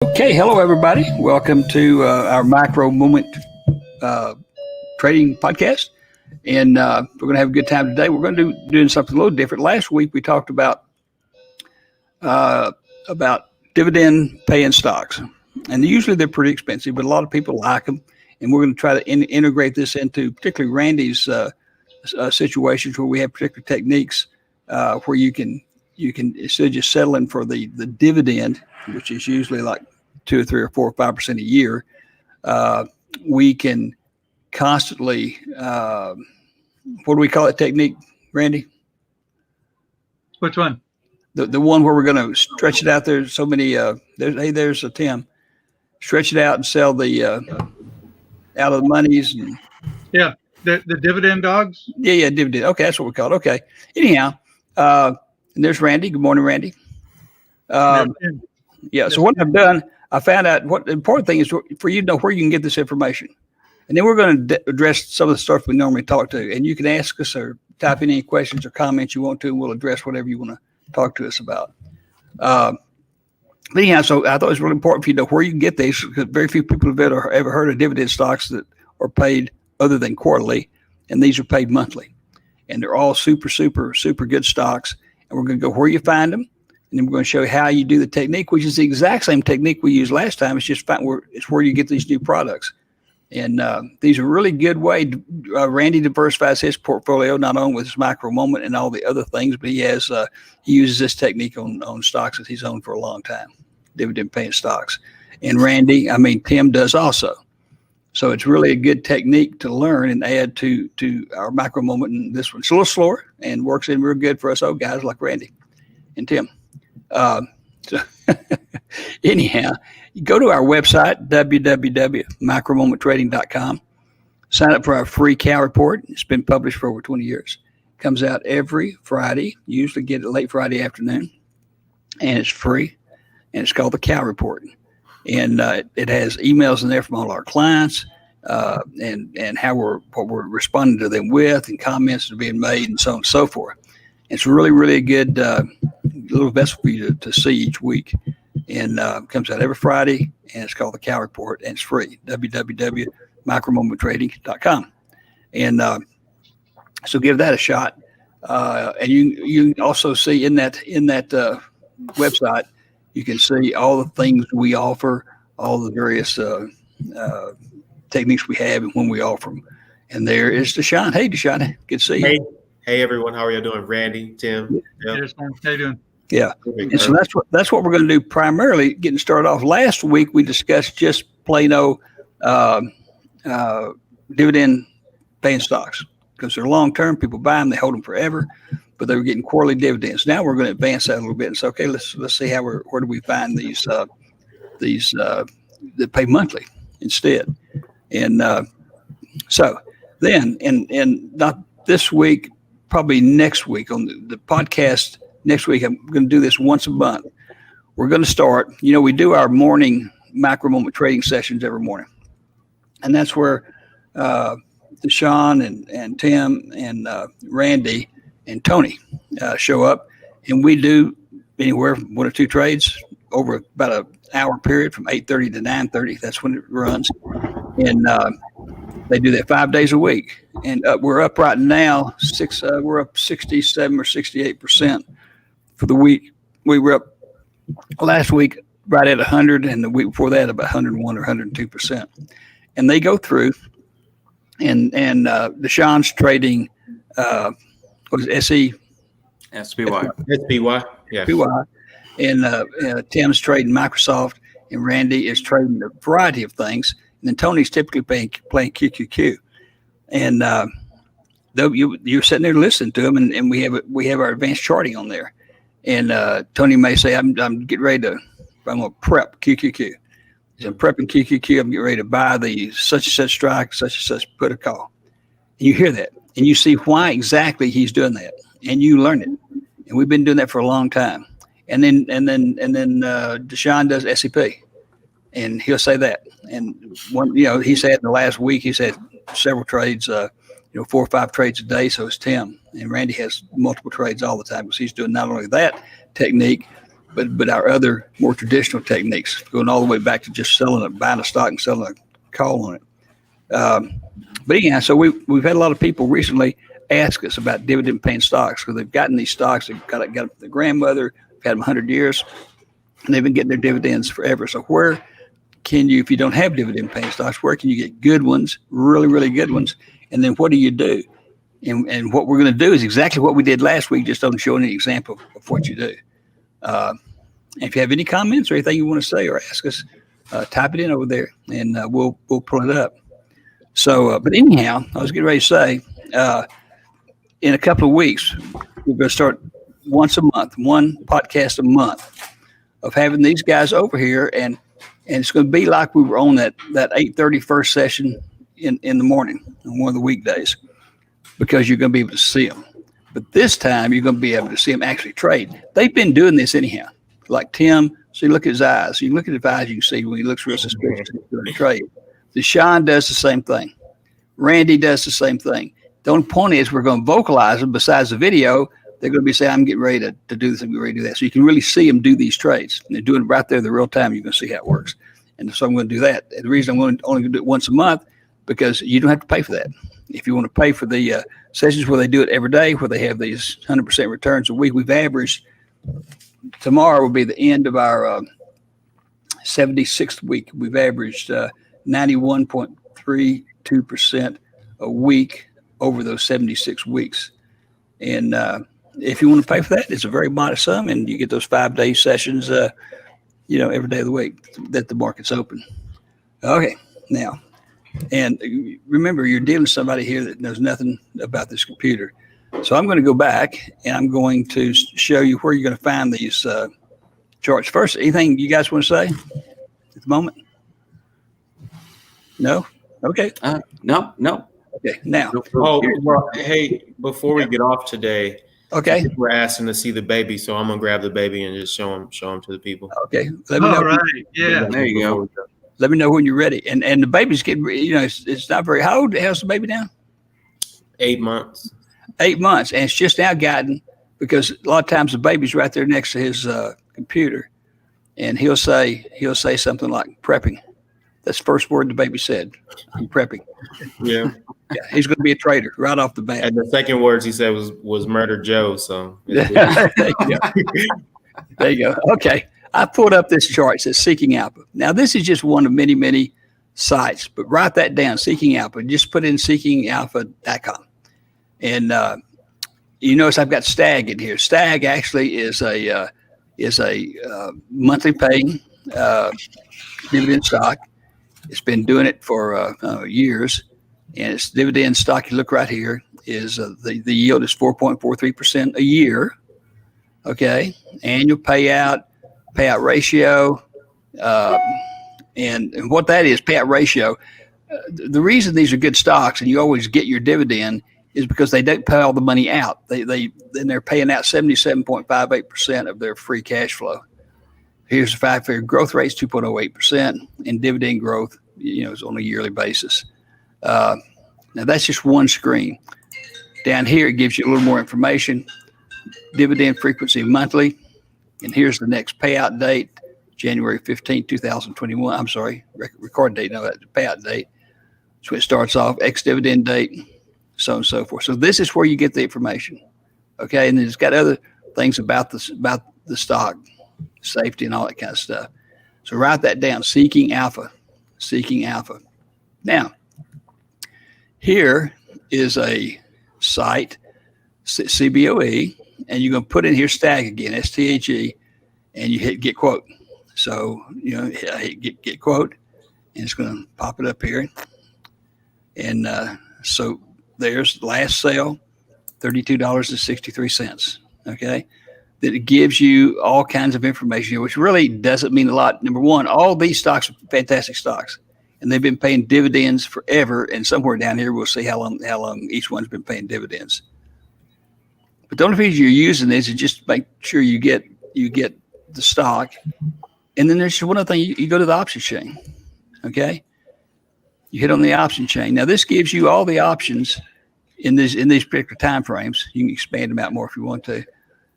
Okay, hello everybody. Welcome to our micro moment trading podcast, and we're going to have a good time today. We're going to doing something a little different. Last week we talked uh, about dividend paying stocks, and usually they're pretty expensive, but a lot of people like them. And we're going to try to integrate this into particularly Randy's situations where we have particular techniques where you can instead of just settling for the dividend, which is usually like 2 or 3 or 4 or 5% a year, uh, we can constantly what do we call it technique, Randy? Which one? The one where we're going to stretch it out. There's so many. There's a Tim. Stretch it out and sell the out of the monies. And, Yeah, the dividend dogs. yeah, dividend. Okay, that's what we call it. Okay. Anyhow, and there's Randy. Good morning, Randy. Yeah. So what I've done, I found out what the important thing is for you to know where you can get this information. And then we're going to address some of the stuff we normally talk to. And you can ask us or type in any questions or comments you want to, and we'll address whatever you want to talk to us about. But anyhow, so I thought it was really important for you to know where you can get these, because very few people have ever heard of dividend stocks that are paid other than quarterly, and these are paid monthly. And they're all super, super, super good stocks. And we're going to go where you find them. And then we're going to show you how you do the technique, which is the exact same technique we used last time. It's just it's where you get these new products. And these are a really good way. Randy diversifies his portfolio, not only with his micro moment and all the other things, but he uses this technique on stocks that he's owned for a long time, dividend paying stocks. And Tim does also. So it's really a good technique to learn and add to our micro moment. And this one's a little slower and works in real good for us old guys like Randy and Tim. So anyhow, you go to our website, www.micromomenttrading.com. Sign up for our free cow report. It's been published for over 20 years. It comes out every Friday. You usually get it late Friday afternoon, and it's free. And it's called the cow report. And it has emails in there from all our clients and what we're responding to them with, and comments that are being made, and so on and so forth. It's really, really a good little vessel for you to see each week. And it comes out every Friday, and it's called the Cow Report, and it's free, www.micromomenttrading.com. And so give that a shot. And you can also see in that website, you can see all the things we offer, all the various techniques we have and when we offer them. And there is Deshaun. Hey, Deshaun, good to see you. Hey everyone, how are you doing? Randy, Tim. How you doing? Yeah, and so that's what we're going to do primarily. Getting started off. Last week we discussed just plain old dividend paying stocks, because they're long term. People buy them, they hold them forever, but they were getting quarterly dividends. Now we're going to advance that a little bit and say, okay, let's see where do we find these that pay monthly instead. And so then, and not this week, probably next week on the podcast. Next week, I'm going to do this once a month. We're going to start, we do our morning micro moment trading sessions every morning. And that's where Deshaun and Tim and Randy and Tony show up. And we do anywhere from 1 or 2 trades over about an hour period from 8:30 to 9:30. That's when it runs. And they do that 5 days a week. And we're up right now, we're up 67 or 68% for the week. We were up last week right at 100, and the week before that about 101 or 102%. And they go through, and Deshaun's trading, what is it, SE? SPY. SPY, yeah. SPY. And Tim's trading Microsoft, and Randy is trading a variety of things. And then Tony's typically playing QQQ. And you're sitting there listening to them, and we have our advanced charting on there. And Tony may say, I'm getting ready to, I'm going to prep QQQ. I'm prepping QQQ. I'm getting ready to buy the such and such strike, such and such put a call. And you hear that, and you see why exactly he's doing that, and you learn it. And we've been doing that for a long time. And then Deshaun does SEP, and he'll say that. And he said in the last week, he said several trades, 4 or 5 trades a day. So it's Tim, and Randy has multiple trades all the time because he's doing not only that technique, but our other more traditional techniques, going all the way back to just buying a stock and selling a call on it. But anyhow, so we've had a lot of people recently ask us about dividend paying stocks because they've gotten these stocks. They've got their grandmother, had them 100 years, and they've been getting their dividends forever. So where can you, if you don't have dividend paying stocks, where can you get good ones, really, really good ones? And then what do you do? And what we're going to do is exactly what we did last week, just don't show any example of what you do. And if you have any comments or anything you want to say or ask us, type it in over there, and we'll pull it up. So, but anyhow, I was getting ready to say, in a couple of weeks, we're going to start once a month, one podcast a month of having these guys over here, and it's going to be like we were on that 8:30 first session in the morning on one of the weekdays, because you're going to be able to see them. But this time, you're going to be able to see them actually trade. They've been doing this anyhow. Like Tim, so you look at his eyes. You look at his eyes, you can see when he looks real suspicious, he's doing a trade. Deshaun does the same thing. Randy does the same thing. The only point is we're going to vocalize them. Besides the video, they're going to be saying, I'm getting ready to do this, I'm getting ready to do that. So you can really see them do these trades. And they're doing it right there the real time. You're going to see how it works. And so I'm going to do that. And the reason I'm only going to do it once a month, because you don't have to pay for that. If you want to pay for the sessions where they do it every day, where they have these 100% returns a week, we've averaged, tomorrow will be the end of our 76th week. We've averaged 91.32% a week over those 76 weeks. And if you want to pay for that, it's a very modest sum, and you get those 5-day sessions, every day of the week that the market's open. Okay, now, and remember, you're dealing with somebody here that knows nothing about this computer. So I'm going to go back, and I'm going to show you where you're going to find these charts. First, anything you guys want to say at the moment? No? Okay. No. Okay, now. Oh, well, hey, before we get off today, Okay. we're asking to see the baby, so I'm gonna grab the baby and just show him to the people. Okay. Let me know. All right. Yeah. There you go. Let me know when you're ready. And the baby's getting, it's not very, how old? How's the baby now? 8 months. 8 months. And it's just now gotten, because a lot of times the baby's right there next to his computer, and he'll say something like prepping. That's the first word the baby said. I'm prepping. Yeah. Yeah, he's going to be a trader right off the bat. And the second words he said was Murder Joe. So There you go. There you go. Okay. I pulled up this chart. It says Seeking Alpha. Now, this is just one of many, many sites, but write that down, Seeking Alpha. Just put in seekingalpha.com. And you notice I've got Stag in here. Stag actually is a monthly paying dividend stock. It's been doing it for years. And its dividend stock, you look right here, is the yield is 4.43% a year. Okay, annual payout ratio, and what that is, payout ratio. The reason these are good stocks and you always get your dividend is because they don't pay all the money out. They're paying out 77.58% of their free cash flow. Here's the 5-year growth rate, 2.08%, and dividend growth, is on a yearly basis. Now that's just one screen. Down here, it gives you a little more information. Dividend frequency monthly. And here's the next payout date, January 15, 2021. I'm sorry, record date, no, that's the payout date. So it starts off, ex-dividend date, so on and so forth. So this is where you get the information. Okay, and then it's got other things about the stock, safety and all that kind of stuff. So write that down, Seeking Alpha. Now, here is a site, CBOE, and you're going to put in here Stag again, STAG, and you hit Get Quote. So, hit get Quote, and it's going to pop it up here. And so there's the last sale, $32.63. Okay, that it gives you all kinds of information, which really doesn't mean a lot. Number one, all these stocks are fantastic stocks, and they've been paying dividends forever. And somewhere down here, we'll see how long each one's been paying dividends. But the only reason you're using this is just make sure you get the stock. And then there's one other thing. You go to the option chain. Okay, you hit on the option chain. Now this gives you all the options in these particular time frames. You can expand them out more if you want to.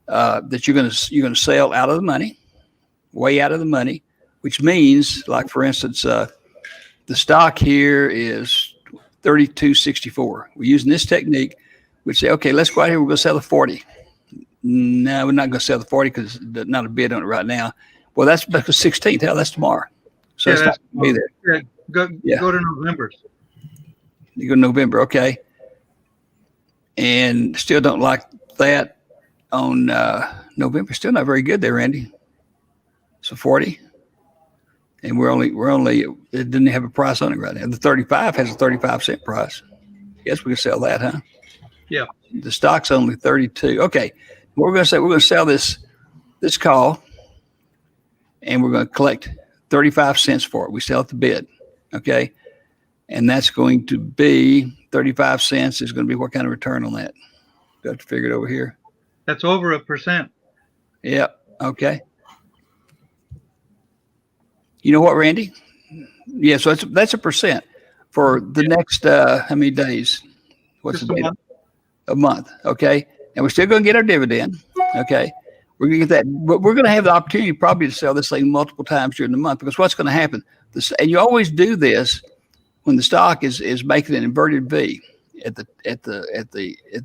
That you're going to sell out of the money. way out of the money, which means, like for instance, the stock here is 32.64. We're using this technique. We say, okay, let's go out here. We're going to sell the 40. No, we're not going to sell the 40 because there's not a bid on it right now. Well, that's because 16th. Hell, that's tomorrow. So it's not going to be there. Go to November. You go to November, okay. And still don't like that on November. Still not very good there, Randy. So 40. And we're only it didn't have a price on it right now. The 35 has a 35-cent price. Guess we can sell that, huh? Yeah. The stock's only 32. Okay. What we're going to say, we're going to sell this call, and we're going to collect 35 cents for it. We sell it to bid. Okay. And that's going to be 35 cents is going to be what kind of return on that? Do I have to figure it over here? That's over 1%. Yep. Okay. You know what, Randy? Yeah, so that's 1% for the next how many days? What's Just the date? a month. A month. Okay. And we're still going to get our dividend. Okay. We're going to get that, but we're going to have the opportunity probably to sell this thing multiple times during the month, because what's going to happen? And you always do this when the stock is making an inverted V at the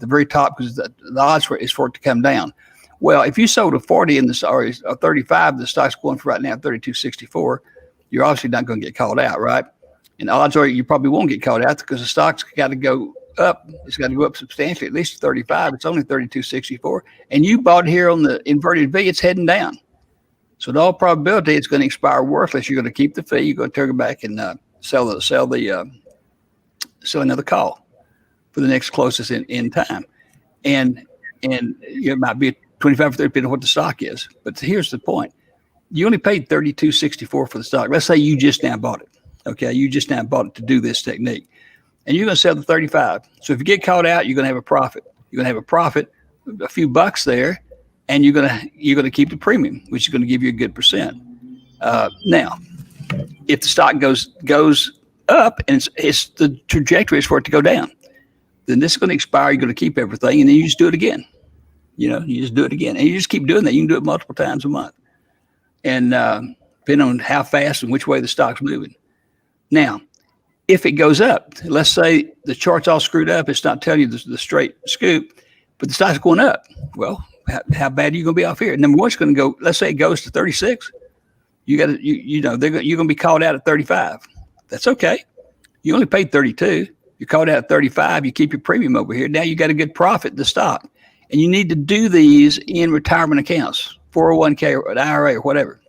very top, because the odds is for it to come down. Well, if you sold a 40 in the or a 35, the stock's going for right now 32.64. You're obviously not going to get called out, right? And odds are you probably won't get called out because the stock's got to go up. It's got to go up substantially, at least 35. It's only 32.64, and you bought here on the inverted V. It's heading down. So in all probability, it's going to expire worthless. You're going to keep the fee. You're going to turn it back and sell another call for the next closest in time, and it might be 25 or 30 depending on what the stock is. But here's the point: you only paid 32.64 for the stock. Let's say you just now bought it. Okay, you just now bought it to do this technique, and you're going to sell the 35. So if you get caught out, you're going to have a profit. You're going to have a profit, a few bucks there, and you're going to keep the premium, which is going to give you a good percent. Now, if the stock goes up and it's the trajectory is for it to go down, then this is going to expire. You're going to keep everything, and then you just do it again. You just do it again, and you just keep doing that. You can do it multiple times a month, and depending on how fast and which way the stock's moving. Now, if it goes up, let's say the chart's all screwed up, it's not telling you the straight scoop, but the stock's going up. Well, how bad are you going to be off here? Number one, it's going to go. Let's say it goes to 36. You're going to be called out at 35. That's okay. You only paid 32. You're called out at 35. You keep your premium over here. Now you got a good profit in the stock, and you need to do these in retirement accounts, 401k or an IRA or whatever.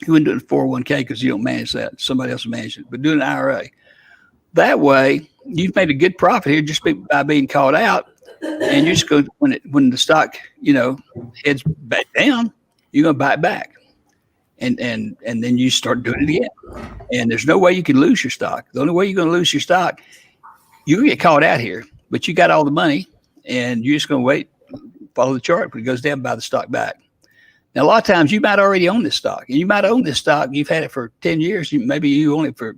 You wouldn't do it in 401k because you don't manage that. Somebody else will manage it. But do an IRA. That way, you've made a good profit here just by being called out, and you're just going when the stock heads back down, you're going to buy it back, and then you start doing it again. And there's no way you can lose your stock. The only way you're going to lose your stock, you can get caught out here, but you got all the money, and you're just going to wait, follow the chart. When it goes down, buy the stock back. Now, a lot of times you might already own this stock, and you might own this stock. You've had it for 10 years. Maybe you own it for,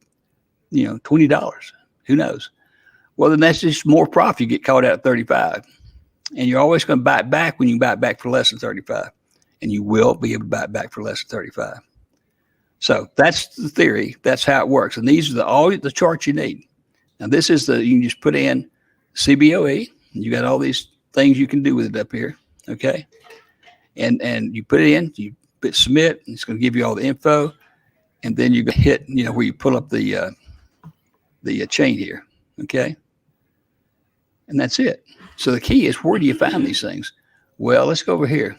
$20. Who knows? Well, then that's just more profit. You get caught out at 35, and you're always going to buy it back when you buy it back for less than 35, and you will be able to buy it back for less than 35. So that's the theory. That's how it works. And these are all the charts you need. Now, this is you can just put in CBOE. And you got all these things you can do with it up here. Okay. And you put it in, you hit submit, and it's going to give you all the info. And then you're going to hit, where you pull up the chain here. Okay. And that's it. So the key is, where do you find these things? Well, let's go over here.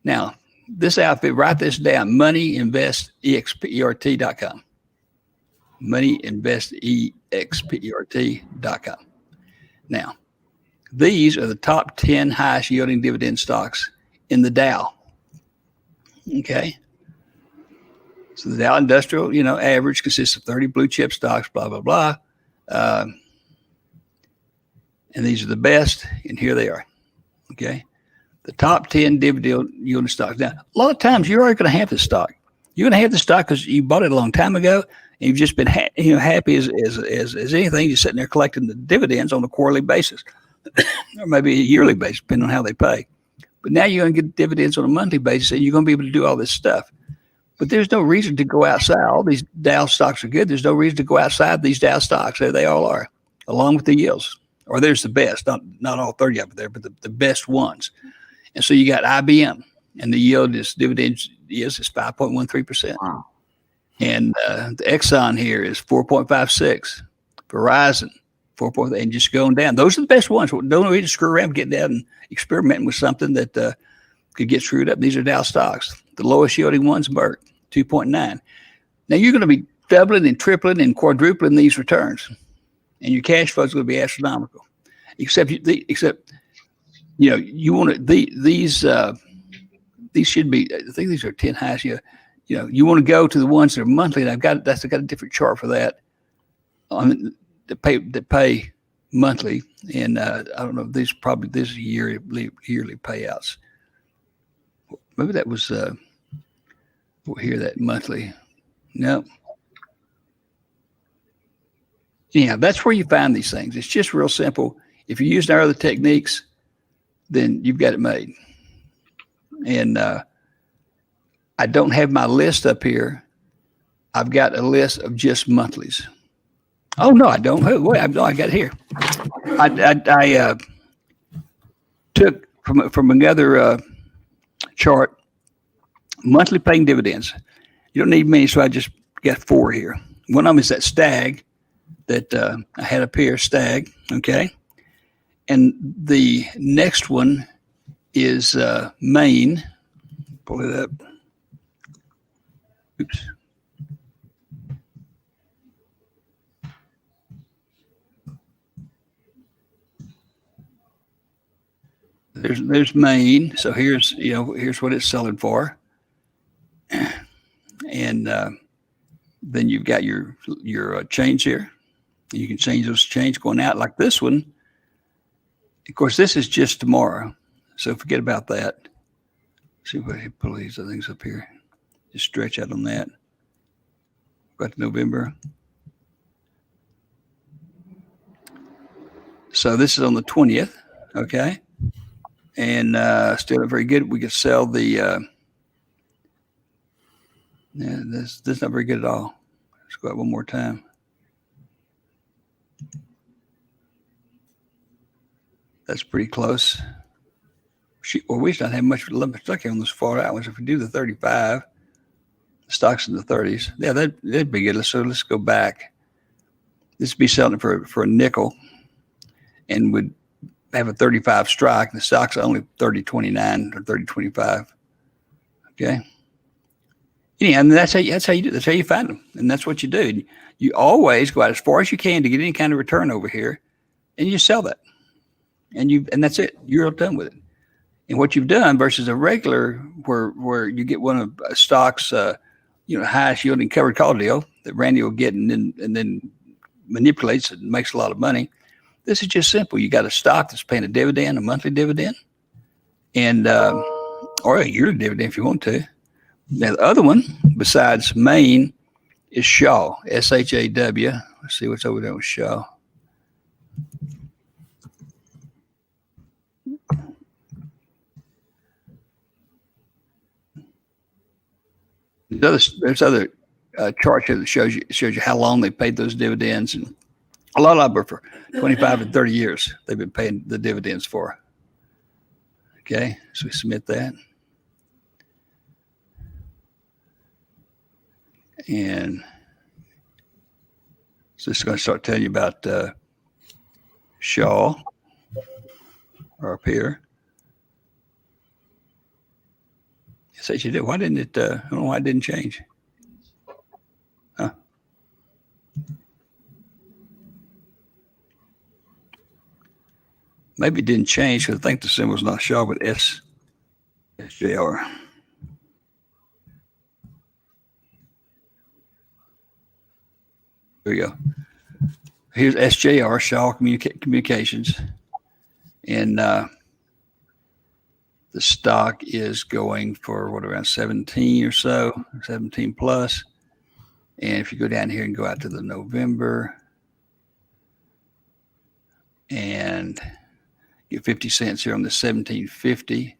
Now, this outfit, write this down, moneyinvestexpert.com. Moneyinvestexpert.com. Now, these are the top 10 highest yielding dividend stocks in the Dow. Okay. So the Dow Industrial, average consists of 30 blue chip stocks, blah, blah, blah. And these are the best, and here they are. Okay. The top 10 dividend yielding stocks. Now, a lot of times you're already going to have this stock. You're going to have the stock because you bought it a long time ago, and you've just been happy as anything. You're sitting there collecting the dividends on a quarterly basis, or maybe a yearly basis, depending on how they pay. But now you're going to get dividends on a monthly basis, and you're going to be able to do all this stuff. But there's no reason to go outside. All these Dow stocks are good. There's no reason to go outside these Dow stocks. There they all are, along with the yields. Or there's the best, not all 30 of them there, but the best ones. And so you got IBM, and the yield is dividends is 5.13%. Wow. And the Exxon here is 4.56. Verizon, 4. And just going down. Those are the best ones. Don't need to screw around getting out and experimenting with something that could get screwed up. These are Dow stocks. The lowest yielding one's Merck, 2.9. Now you're going to be doubling and tripling and quadrupling these returns, and your cash flow is going to be astronomical. Except you want to these should be. I think these are 10 highest. You want to go to the ones that are monthly, and I've got a different chart for that. That pay monthly, and I don't know. These yearly payouts. Maybe that was here that monthly. No. Yeah, that's where you find these things. It's just real simple. If you're using our other techniques, then you've got it made. And I don't have my list up here. I've got a list of just monthlies. Oh no, I don't. Wait, I got it here. I took from another chart monthly paying dividends. You don't need many, so I just got 4 here. One of them is that stag that I had up here, stag. Okay, and the next one is Maine. Pull it up. Oops. There's Maine. So here's what it's selling for, and then you've got your change here. You can change those change going out like this one. Of course, this is just tomorrow, so forget about that. See if I pull these other things up here. Just stretch out on that. Got to November. So this is on the 20th. Okay. And still not very good. We could sell the this is not very good at all. Let's go out one more time. That's pretty close. Well, we don't have much stuck here on those far out ones. If we do the 35, the stocks in the 30s, yeah, that'd be good. So let's go back. This would be selling for a nickel, and would have a 35 strike. The stock's only 30.29 or 30.25. Okay. Anyhow, and that's how you do. That's how you find them, and that's what you do. You always go out as far as you can to get any kind of return over here, and you sell that, and that's it. You're done with it. And what you've done versus a regular, where you get one of a stock's highest yielding covered call deal that Randy will get and then manipulates it and makes a lot of money. This is just simple. You got a stock that's paying a dividend, a monthly dividend, and or a yearly dividend if you want to. Now the other one besides Maine is Shaw, SHAW. Let's see what's over there with Shaw. There's other charts here that shows you how long they paid those dividends, and a lot of them are for 25 and 30 years. They've been paying the dividends for. Okay, so we submit that, and so it's going to start telling you about Shaw or up here. Yes, you did. Why didn't it? I don't know why it didn't change. Huh? Maybe it didn't change because I think the symbol's not Shaw, but SJR. There we go. Here's SJR, Shaw Communications, and the stock is going for around 17 or so, 17 plus. And if you go down here and go out to the November and get 50 cents here on the 1750,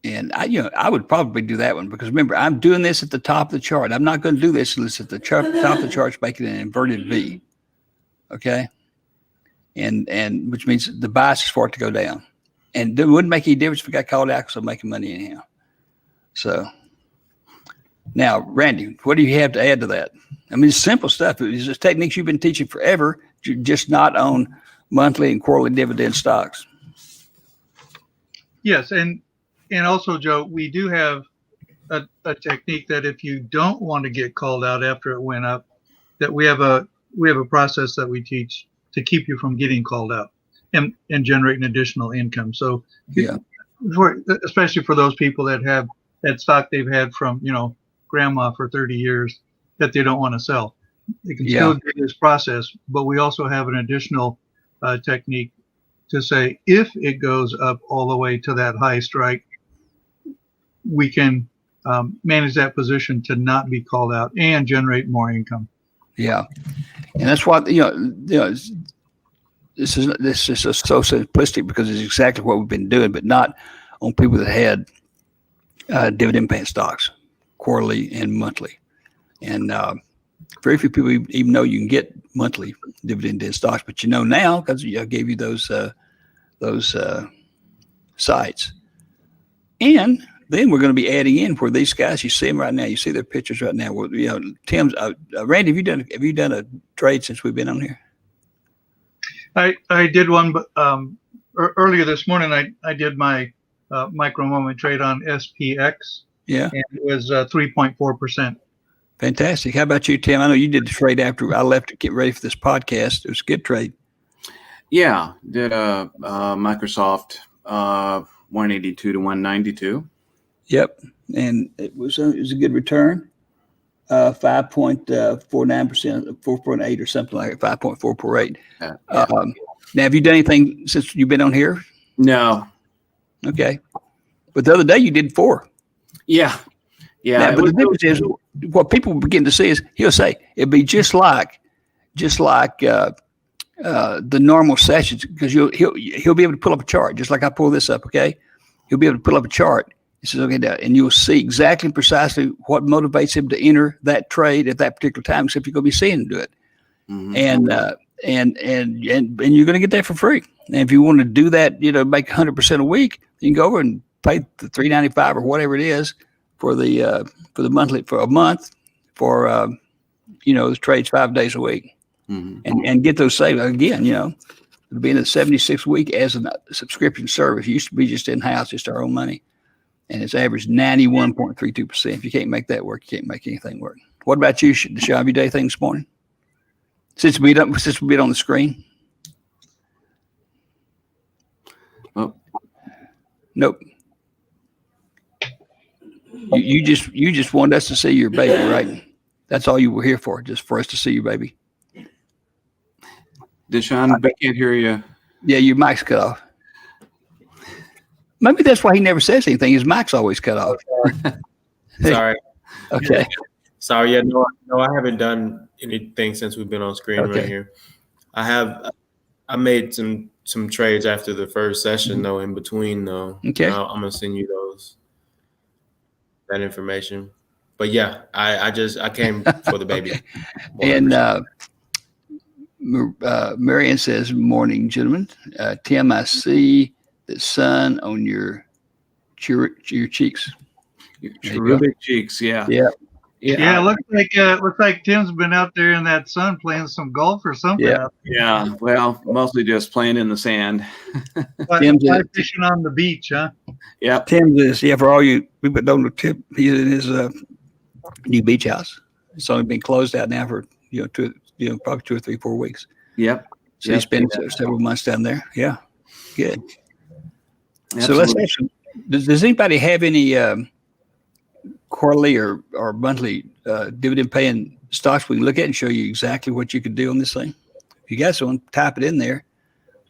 And I would probably do that one because remember, I'm doing this at the top of the chart. I'm not going to do this unless at the top of the chart's making an inverted V. Okay. And which means the bias is for it to go down. And it wouldn't make any difference if we got called out because I'm making money anyhow. So now, Randy, what do you have to add to that? I mean, it's simple stuff. It's just techniques you've been teaching forever, just not on monthly and quarterly dividend stocks. Yes, and also, Joe, we do have a technique that if you don't want to get called out after it went up, that we have a process that we teach to keep you from getting called out and generating additional income. So yeah, especially for those people that have that stock they've had from grandma for 30 years that they don't want to sell, they can still do this process. But we also have an additional technique to say if it goes up all the way to that high strike, we can manage that position to not be called out and generate more income. Yeah, and that's why this is just so simplistic because it's exactly what we've been doing, but not on people that had dividend paying stocks, quarterly and monthly, and very few people even know you can get monthly dividend stocks, but now because I gave you those sites, and then we're going to be adding in for these guys. You see them right now. You see their pictures right now. Well, Tim's. Randy, have you done a trade since we've been on here? I did one, but earlier this morning I did my micro moment trade on SPX. Yeah, and it was 3.4%. Fantastic. How about you, Tim? I know you did the trade after I left to get ready for this podcast. It was a good trade. Yeah, did a Microsoft 182 to 192. Yep, and it was a good return, 5.49%, 4.8 or something like it, 5.448. Yeah. Now, have you done anything since you've been on here? No. Okay, but the other day you did 4. Yeah. Now, but the difference is what people begin to see is he'll say it'd be just like the normal sessions because he'll be able to pull up a chart just like I pull this up. Okay, he'll be able to pull up a chart. He says, okay, now, and you'll see exactly and precisely what motivates him to enter that trade at that particular time, except you're going to be seeing him do it. Mm-hmm. And you're going to get that for free. And if you want to do that, make 100% a week, you can go over and pay the $3.95 or whatever it is for the monthly for a month for the trades 5 days a week, mm-hmm. and get those saved again. It'll be in the 76 week as a subscription service. It used to be just in house, just our own money. And it's averaged 91.32%. If you can't make that work, you can't make anything work. What about you, Deshaun? Have you done anything this morning? Since we've been on the screen? Oh. Nope. You just wanted us to see your baby, right? That's all you were here for, just for us to see your baby. Deshaun, I can't hear you. Yeah, your mic's cut off. Maybe that's why he never says anything. His mic's always cut off. Sorry. Okay. Sorry. Yeah, no, I haven't done anything since we've been on screen right here. I made some trades after the first session though, in between though. Okay. I'm gonna send you that information. But yeah, I came for the baby. Okay. And Marianne says, "Morning, gentlemen. Tim, I see the sun on your cheeks. Your cherubic cheeks, yeah. Yeah. It looks like Tim's been out there in that sun playing some golf or something. Yeah. Well, mostly just playing in the sand. Tim's fishing on the beach, huh? Yeah. Tim's is for all you people that don't know Tim, he's in his new beach house. It's only been closed out now for probably 2 or 3, 4 weeks. Yep. So he spent several months down there. Yeah. Good. Absolutely. So let's have some. Does anybody have any quarterly or monthly dividend paying stocks we can look at and show you exactly what you could do on this thing? If you got someone, type it in there,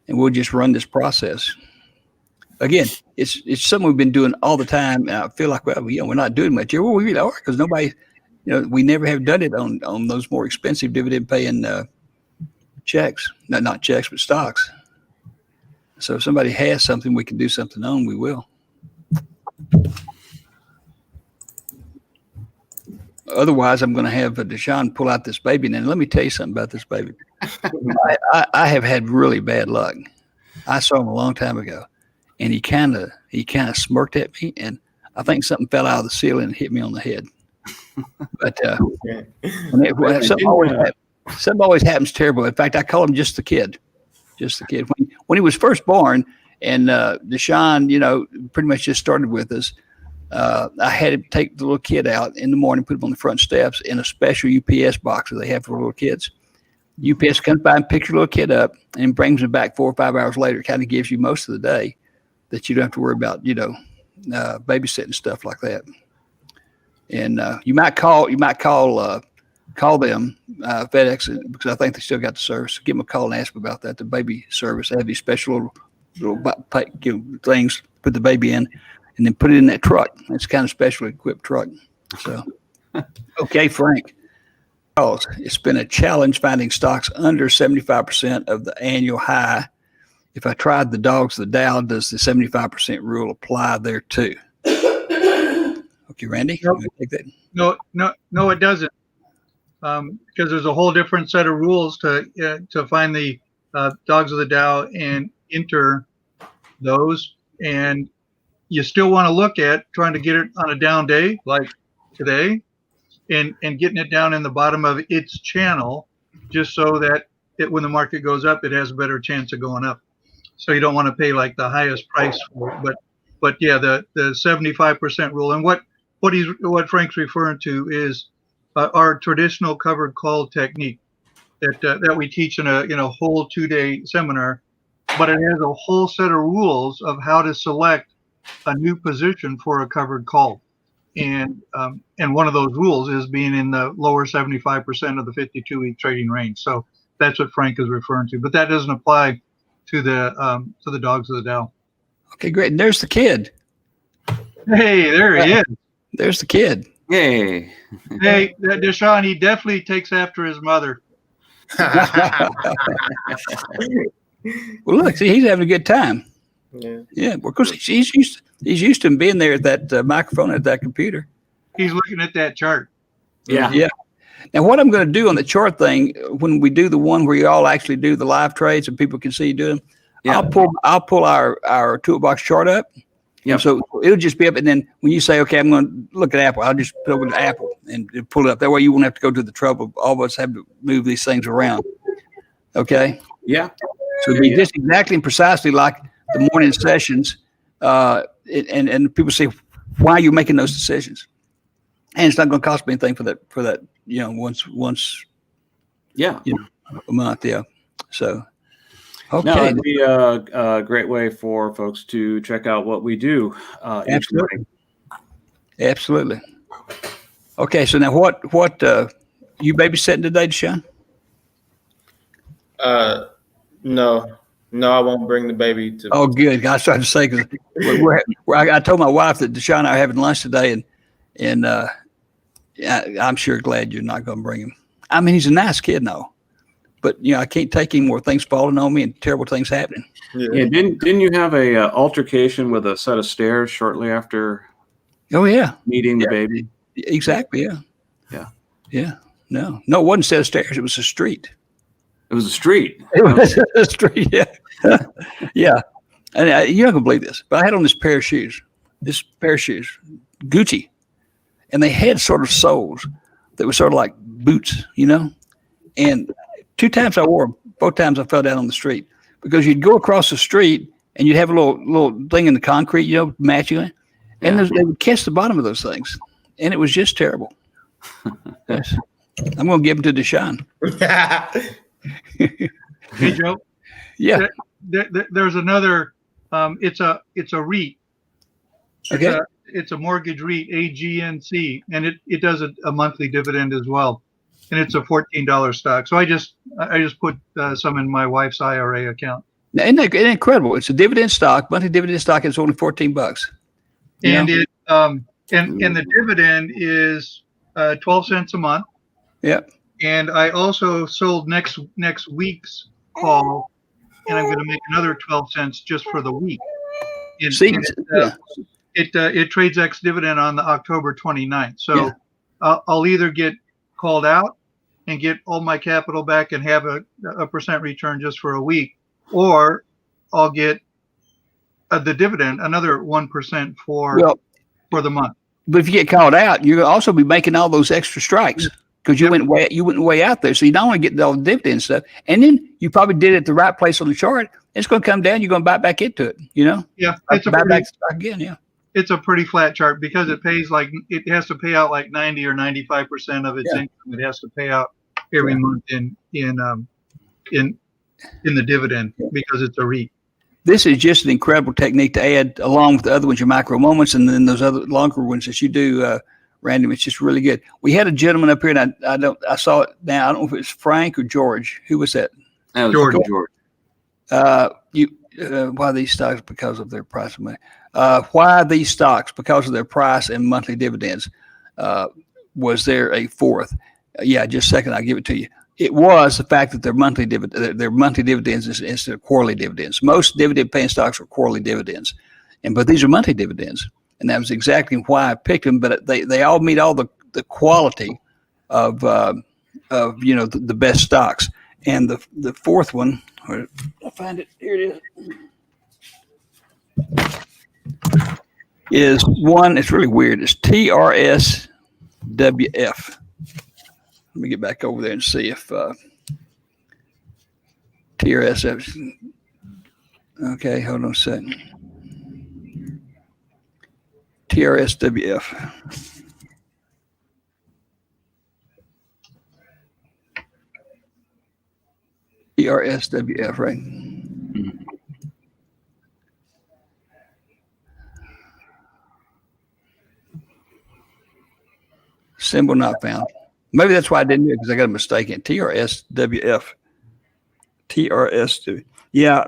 and we'll just run this process. Again, it's something we've been doing all the time, and I feel like we're not doing much here. Well, we really are because nobody, we never have done it on those more expensive dividend paying checks, not checks, but stocks. So if somebody has something we can do something on, we will. Otherwise, I'm going to have Deshaun pull out this baby. And then let me tell you something about this baby. I have had really bad luck. I saw him a long time ago, and he kind of smirked at me, and I think something fell out of the ceiling and hit me on the head. But something always happens terrible. In fact, I call him just the kid. Just the kid. When he was first born, and Deshaun, pretty much just started with us. I had to take the little kid out in the morning, put him on the front steps in a special UPS box that they have for little kids. UPS comes by and picks your little kid up and brings him back 4 or 5 hours later. It kind of gives you most of the day that you don't have to worry about, babysitting stuff like that. And you might call them FedEx, because I think they still got the service. Give them a call and ask them about that. The baby service, they have these special little things, put the baby in, and then put it in that truck. It's kind of specially equipped truck. So, okay, Frank. It's been a challenge finding stocks under 75% of the annual high. If I tried the dogs of the Dow, does the 75% rule apply there too? Okay, Randy, nope. You take that? No, it doesn't. Because there's a whole different set of rules to find the dogs of the Dow and enter those. And you still want to look at trying to get it on a down day like today, and getting it down in the bottom of its channel, just so that when the market goes up, it has a better chance of going up. So you don't want to pay like the highest price for it. But yeah, the 75% rule. And what Frank's referring to is our traditional covered call technique that we teach in a whole 2-day seminar. But it has a whole set of rules of how to select a new position for a covered call. And one of those rules is being in the lower 75% of the 52-week trading range. So that's what Frank is referring to. But that doesn't apply to the dogs of the Dow. Okay, great. And there's the kid. Hey, there he is. There's the kid. Yay. Hey, Deshaun, he definitely takes after his mother. Well, look, see, he's having a good time. Yeah. Yeah, of course, he's used to being there at that microphone at that computer. He's looking at that chart. Yeah. Yeah. Now, what I'm going to do on the chart thing, when we do the one where you all actually do the live trades and people can see you do them, Yeah. I'll pull our toolbox chart up. Yeah. So it'll just be up, and then when you say, okay, I'm going to look at Apple, I'll just put over to Apple and pull it up. That way you won't have to go to the trouble. All of us have to move these things around. Okay. Yeah. So it'll be just exactly and precisely like the morning sessions, and people say, why are you making those decisions? And it's not going to cost me anything for that, once, Yeah. a month. Yeah. So, okay. No, it'd be a great way for folks to check out what we do. Each morning. Absolutely. Okay. So now what, you babysitting today, Deshaun? No, I won't bring the baby to. Oh, good. I was trying to say, because I told my wife that Deshaun and I are having lunch today, and I'm sure glad you're not going to bring him. I mean, he's a nice kid, no, but I can't take him where things falling on me and terrible things happening. Yeah. Didn't you have a altercation with a set of stairs shortly after? Oh yeah, meeting the baby. Exactly. Yeah. Yeah. Yeah. No, it wasn't a set of stairs. It was a street. It was a street. It was a street. Yeah. Yeah. And you're not gonna believe this, but I had on this pair of shoes, Gucci, and they had sort of soles that were sort of like boots, and 2 times I wore them. Both times I fell down on the street, because you'd go across the street and you'd have a little thing in the concrete, matching it, and they would catch the bottom of those things, and it was just terrible. Yes. I'm going to give them to Deshaun. Hey, Joe. Yeah. There's another. It's a REIT. Okay. It's a mortgage REIT, AGNC, and it does a monthly dividend as well, and it's a $14 stock. So I just put some in my wife's IRA account. Now, isn't that incredible? It's a dividend stock. Monthly dividend stock is only $14. And the dividend is 12 cents a month. Yep. And I also sold next week's call, and I'm going to make another 12 cents just for the week. It trades ex-dividend on the October 29th. So Yeah. I'll either get called out and get all my capital back and have a percent return just for a week, or I'll get the dividend, another 1% for the month. But if you get called out, you're gonna also be making all those extra strikes because you went way out there. So you not only get all the dividend stuff, and then you probably did it at the right place on the chart. It's going to come down. You're going to buy back into it. Yeah, it's buy back stock again. Yeah, it's a pretty flat chart because it pays it has to pay out like 90 or 95% of its income. It has to pay out every month in the dividend because it's a REIT. This is just an incredible technique to add along with the other ones, your micro moments, and then those other longer ones that you do, random. It's just really good. We had a gentleman up here, and I saw it now. I don't know if it was Frank or George. Who was that? That was George. Why these stocks? Because of their price of money. Why these stocks? Because of their price and monthly dividends. Was there a fourth? Just a second. I'll give it to you. It was the fact that their monthly dividends instead of quarterly dividends. Most dividend-paying stocks are quarterly dividends, but these are monthly dividends, and that was exactly why I picked them. But they all meet all the quality of the best stocks. And the fourth one, where I find it, here it is one. It's really weird. It's TRSWF. Let me get back over there and see if TRSF. Okay, hold on a second. TRSWF. TRSWF, right? Symbol not found. Maybe that's why I didn't do it, because I got a mistake in TRSWF. TRSW. Yeah,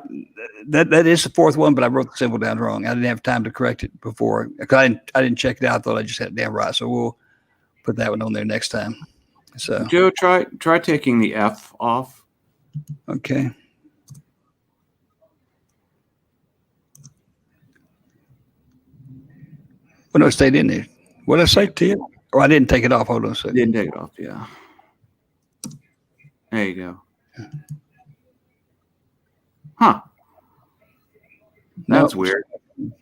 that is the fourth one, but I wrote the symbol down wrong. I didn't have time to correct it before, because I didn't check it out. I thought I just had it down right. So we'll put that one on there next time. So Joe, try taking the F off. Okay. Well, no, it stayed in there. What did I say to you? Oh, I didn't take it off. Hold on a second. Didn't take it off, yeah. There you go. Huh. That's weird.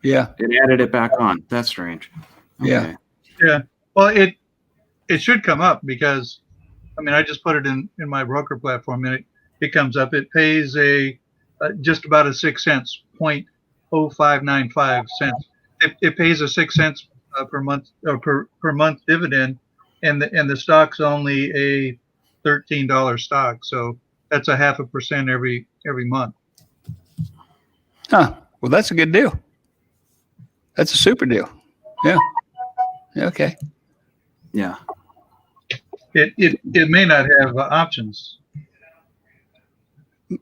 Yeah. It added it back on. That's strange. Okay. Yeah. Yeah. Well, it should come up because, I just put it in my broker platform and it comes up. It pays just about a 6 cents, 0.0595 cents. It pays a 6 cents per month or per month dividend, and the stock's only a $13 stock, so that's a 0.5% every month. Huh. Well, that's a good deal. That's a super deal. Yeah. Okay. Yeah. It may not have options.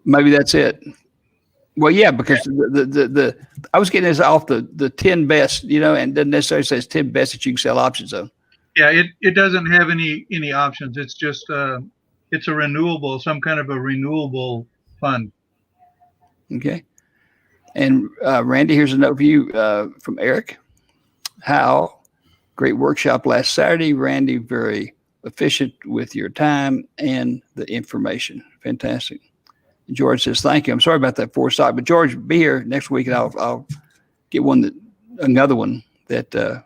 Maybe that's it. Well, yeah, because the I was getting this off the 10 best, and doesn't necessarily say it's 10 best that you can sell options on. Yeah, it doesn't have any options. It's just it's a renewable, some kind of a renewable fund. Okay. And Randy, here's a note for you from Eric. How great workshop last Saturday, Randy. Very efficient with your time and the information. Fantastic. George says, thank you. I'm sorry about that fourth stock, but George, be here next week and I'll get another one that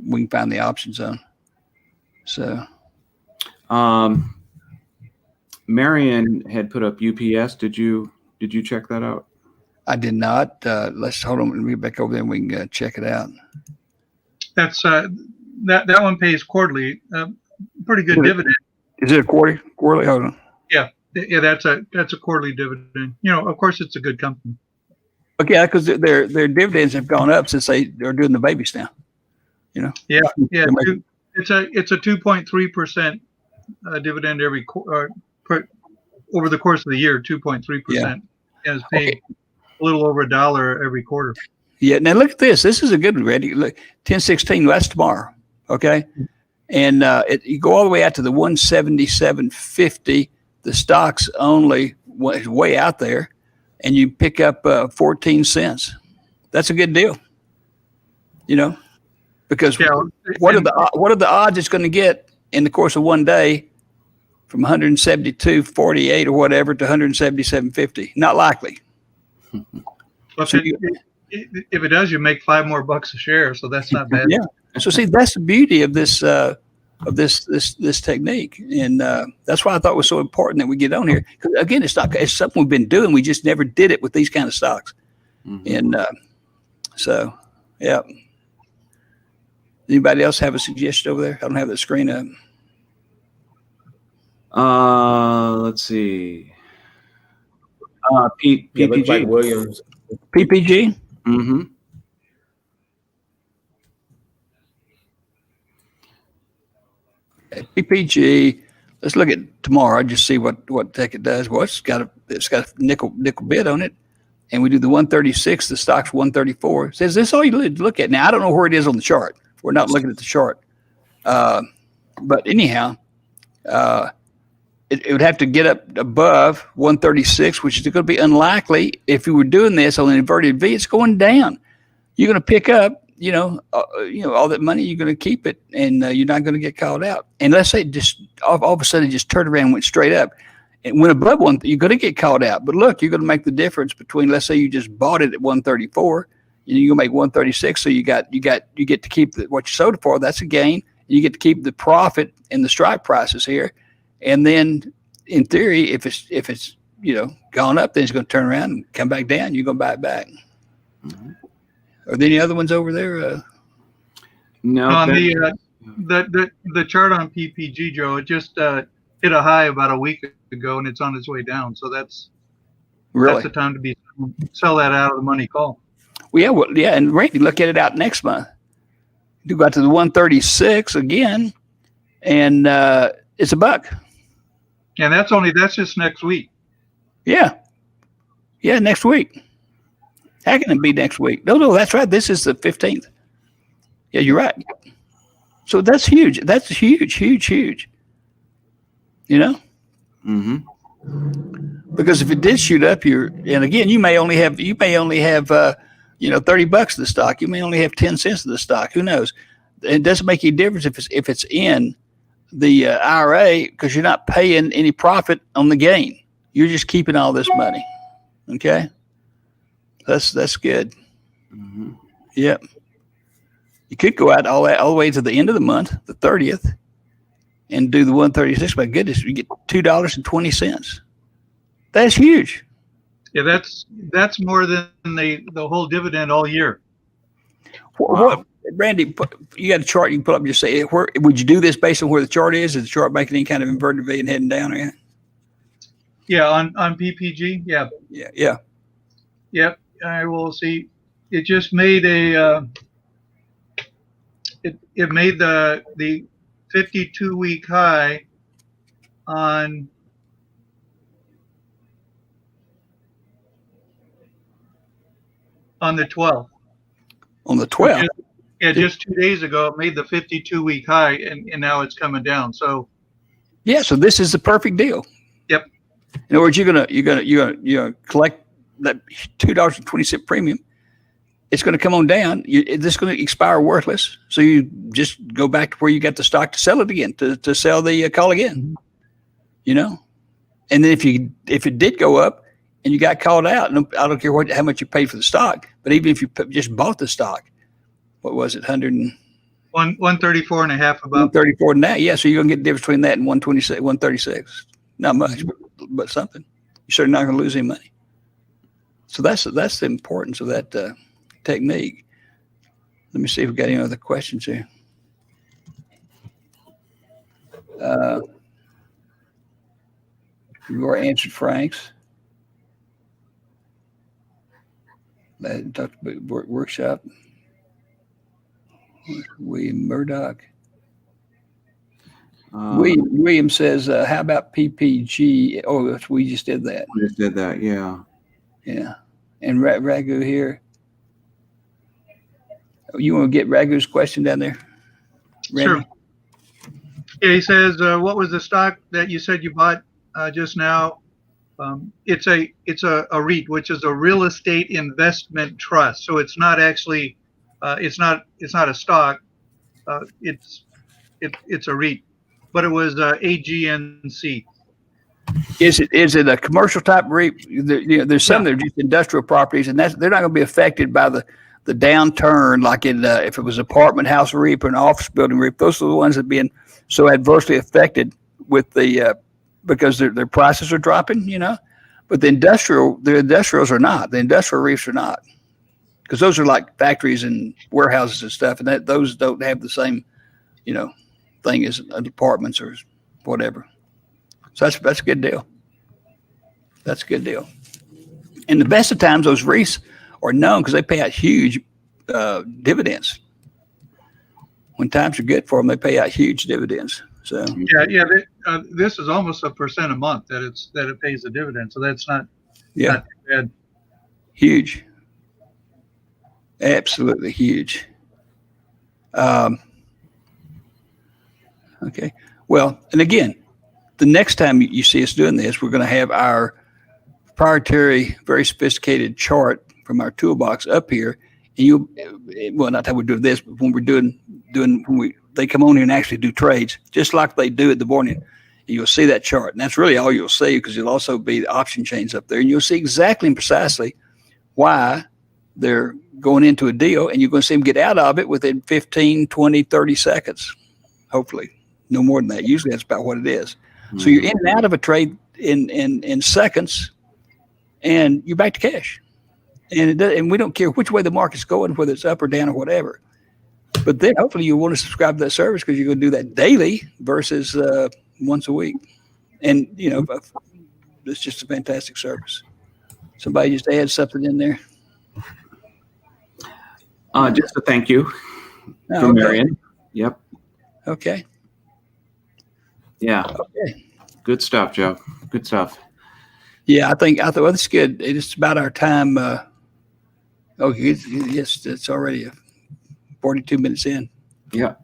we can find the options on. So, Marion had put up UPS. Did you check that out? I did not. Let's hold on and get back over there and we can check it out. That's that one pays quarterly. Pretty good dividend. Is it a quarterly? Hold on. Yeah, that's a quarterly dividend. Of course, it's a good company. Okay, because their dividends have gone up since they're doing the babies now. Yeah. It's a 2.3% dividend over the course of the year. 2.3%, and it's paid a little over $1 every quarter. Yeah. Now look at this. This is a good one, Randy. Look, 10/16. That's tomorrow. Okay, and you go all the way out to the 177.50. The stock's only way out there, and you pick up 14 cents. That's a good deal. You know, because Yeah, what are the odds it's going to get in the course of one day from 172.48 or whatever to 177.50? Not likely. If it does, you make $5 more a share, so that's not bad. Yeah. So see, that's the beauty of this technique, and that's why I thought it was so important that we get on here. 'Cause again, it's something we've been doing. We just never did it with these kind of stocks, and so yeah. Anybody else have a suggestion over there? I don't have the screen up. Let's see. PPG. Yeah, looks like Williams. PPG. Mm-hmm. PPG. Let's look at tomorrow. Just see what the heck it does. Well, it's got a nickel bid on it, and we do the 136. The stock's 134. Says this all you look at. Now I don't know where it is on the chart. We're not looking at the chart, but anyhow, it would have to get up above 136, which is going to be unlikely if you were doing this on an inverted V. It's going down. You're going to pick up, all that money. You're going to keep it, and you're not going to get called out. And let's say just all of a sudden it just turned around and went straight up. And went above one, you're going to get called out. But look, you're going to make the difference between, let's say you just bought it at 134, and you're going to make 136. So you get to keep what you sold it for. That's a gain. You get to keep the profit in the strike prices here. And then, in theory, if it's gone up, then it's going to turn around and come back down. You're going to buy it back. Mm-hmm. Are there any other ones over there? No. On the chart on PPG, Joe, it just hit a high about a week ago, and it's on its way down. So that's the time to sell that out of the money call. Well, yeah. And Randy, look at it out next month. You go out to the 136 again, and it's $1. And that's just next week. Yeah, next week. How can it be next week? No, that's right. This is the 15th. Yeah, you're right. So that's huge. That's huge. Mm-hmm. Because if it did shoot up, and again, you may only have $30 of the stock. You may only have 10 cents of the stock. Who knows? It doesn't make any difference if it's in the IRA, because you're not paying any profit on the gain. You're just keeping all this money. Okay, that's good. Mm-hmm. Yep. You could go out all the way to the end of the month, the 30th, and do the 136. My goodness, you get $2.20. That's huge. Yeah, that's more than the whole dividend all year. What, Randy? You got a chart you can pull up and just say, where would you do this based on where the chart is? Is the chart making any kind of inverted V and heading down again? Yeah, on PPG. Yeah. Yeah. Yep. I will see. It just made it made the 52-week high on the 12th. On the 12th. Just 2 days ago, it made the 52-week high, and now it's coming down. So. Yeah. So this is the perfect deal. Yep. In other words, you're gonna collect that $2.20 premium. It's going to come on down. This is going to expire worthless. So you just go back to where you got the stock to sell it again, to sell the call again. And then if it did go up and you got called out, and I don't care how much you paid for the stock, but even if you just bought the stock, what was it, 134 and a half about 134 and that, yeah. So you're gonna get the difference between that and 126, 136. Not much, but something. You're certainly not gonna lose any money. So that's the importance of that technique. Let me see if we got any other questions here. You already answered Frank's. Talked about workshop. William Murdoch. William says, how about PPG? Oh, we just did that. We just did that, yeah. Yeah. And Ragu here. You want to get Ragu's question down there? Randy? Sure. Yeah, he says, what was the stock that you said you bought just now? It's a REIT, which is a real estate investment trust. So it's not actually It's not a stock. It's a REIT, but it was AGNC. Is it a commercial type REIT? There's some that are just industrial properties, and they're not going to be affected by the downturn, like if it was apartment house REIT or an office building REIT. Those are the ones that are being so adversely affected with because their prices are dropping, But the industrials are not. The industrial REITs are not, because those are like factories and warehouses and stuff, and those don't have the same, thing as apartments or whatever. So that's a good deal. That's a good deal. And the best of times, those REITs are known because they pay out huge dividends. When times are good for them, they pay out huge dividends. So this is almost 1% a month that it pays a dividend. So that's not too bad. Huge, absolutely huge. Okay. Well, and again, the next time you see us doing this, we're going to have our proprietary, very sophisticated chart from our toolbox up here. And not how we're doing this, but when we're doing they come on here and actually do trades, just like they do at the morning. And you'll see that chart. And that's really all you'll see, because you'll also be the option chains up there. And you'll see exactly and precisely why they're going into a deal. And you're going to see them get out of it within 15, 20, 30 seconds, hopefully. No more than that. Usually that's about what it is. So you're in and out of a trade in seconds, and you're back to cash. And we don't care which way the market's going, whether it's up or down or whatever. But then hopefully you want to subscribe to that service, because you're going to do that daily versus once a week. And, it's just a fantastic service. Somebody just add something in there. Just a thank you from Marion. Yep. Okay. Yeah. Okay. Good stuff, Joe. Good stuff. Yeah, I thought that's good. It's about our time. Yes, it's already 42 minutes in. Yeah.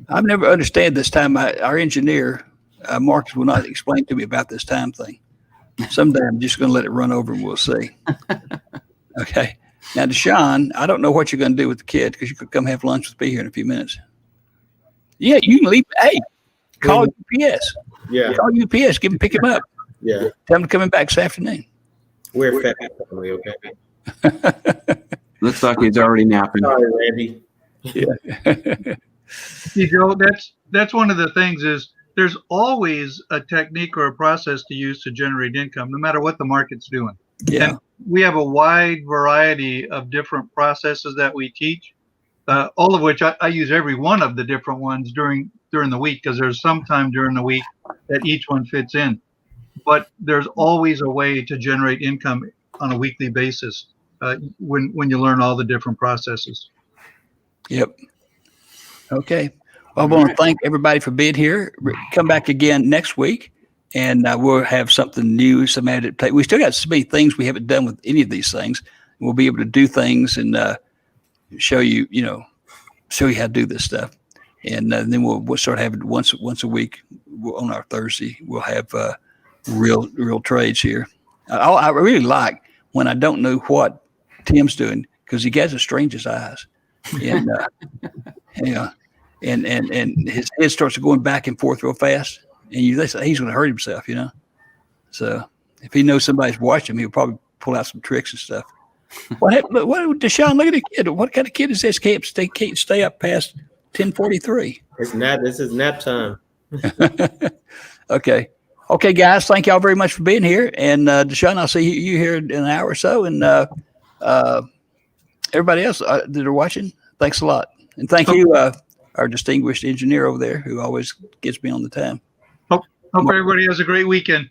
I've never understood this time. Our engineer, Marcus, will not explain to me about this time thing. Someday I'm just going to let it run over and we'll see. Okay. Now, Deshaun, I don't know what you're going to do with the kid, because you could come have lunch with me here in a few minutes. Yeah, you can leave. Hey, call UPS. Yeah. Call UPS. Pick him up. Yeah. Tell him to come in back this afternoon. We're a family, okay? Looks like he's already napping. Sorry, Randy. Yeah. See, Joe, that's one of the things is there's always a technique or a process to use to generate income, no matter what the market's doing. Yeah. And we have a wide variety of different processes that we teach, all of which I use every one of the different ones during the week, because there's some time during the week that each one fits in. But there's always a way to generate income on a weekly basis when you learn all the different processes. Yep. Okay. Well, I want to thank everybody for being here. Come back again next week, and we'll have something new, some adaptation. We still got so many things we haven't done with any of these things. We'll be able to do things and show you how to do this stuff. And then we'll start having once a week on our Thursday. We'll have real trades here. I really like when I don't know what Tim's doing, because he has the strangest eyes, and and his head starts going back and forth real fast, and they say he's going to hurt himself, So if he knows somebody's watching him, he'll probably pull out some tricks and stuff. What Deshaun? Look at the kid. What kind of kid is this? Can't stay up past 10:43. This is nap time. Okay, guys. Thank y'all very much for being here. And Deshaun, I'll see you here in an hour or so. And everybody else that are watching, thanks a lot. And thank you, our distinguished engineer over there, who always gets me on the time. Hope everybody has a great weekend.